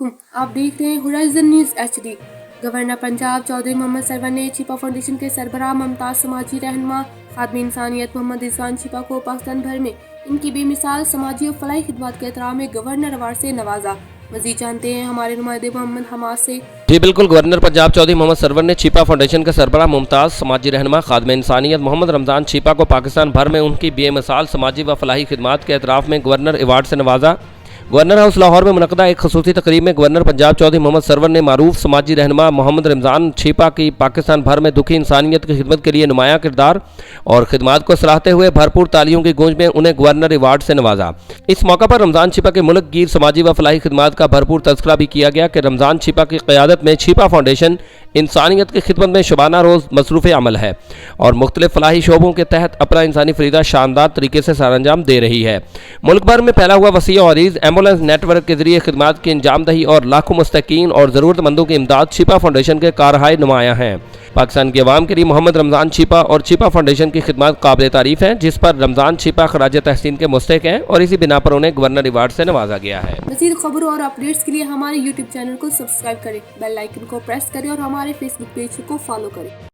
अस्सलामुअलैकुम। आप देख रहे हैं horizon news HD। Governor Punjab Chaudhry Mohammad Sarwar ने छिपा फाउंडेशन के सरबराह मुमताज समाजी रहनुमा खादिम इंसानियत मोहम्मद रिजवान छिपा को पाकिस्तान भर में इनकी बेमिसाल समाजी और फलाही खिदमत के एहतराम में गवर्नर अवार्ड से नवाजा। मजीद जानते हैं हमारे नुमाइंदे मोहम्मद हमाद से। जी बिल्कुल, गवर्नर पंजाब चौधरी मोहम्मद सरवर ने छिपा फाउंडेशन के सरबराह मुमताज समाजी रहनुमा खादिम इंसानियत मोहम्मद रमज़ान छिपा को पाकिस्तान भर में उनकी बेमिसाल समाजी व फलाही खिदमत के एतराफ़ में गवर्नर अवार्ड से नवाजा। गवर्नर हाउस लाहौर में मुनक़दा एक खसूसी तकरीब में गवर्नर पंजाब चौधरी मोहम्मद सरवर ने मारूफ समाजी रहनुमा मोहम्मद रमज़ान छिपा की पाकिस्तान भर में दुखी इंसानियत की खिदमत के लिए नुमाया किरदार और खिदमत को सराहते हुए भरपूर तालियों की गूंज में उन्हें गवर्नर अवार्ड से नवाजा। इस मौका पर रमज़ान छिपा के मुल्क गिर समाजी व फलाही खिदमत का भरपूर तज़किरा भी किया गया कि रमज़ान छिपा की क़यादत में छिपा फाउंडेशन इंसानियत की खिदमत में शबाना रोज़ मसरूफ़ अमल है और मुख्तलिफ फलाही शोबों के तहत अपना इंसानी फरीदा शानदार तरीके से सरअंजाम दे रही है। मुल्क भर में फैला हुआ वसी और अरीज़ एम्बुलेंस नेटवर्क के जरिए खिदमत की अंजाम दही और लाखों मुस्तकीन और ज़रूरतमंदों की इमदाद छिपा फाउंडेशन के कारहाय नुमाया हैं। पाकिस्तान के अवाम के लिए मोहम्मद रमज़ान छिपा और छिपा फाउंडेशन की खिदमत काबिल तारीफ़ है, जिस पर रमज़ान छिपा खराज तहसीन के मुस्तहिक़ हैं और इसी बिना पर उन्हें गवर्नर अवार्ड से नवाजा गया है। मज़ीद खबरों और अपडेट्स के लिए हमारे YouTube चैनल को सब्सक्राइब करें, बेल आइकन को प्रेस करें और हमारे Facebook पेज को फॉलो करें।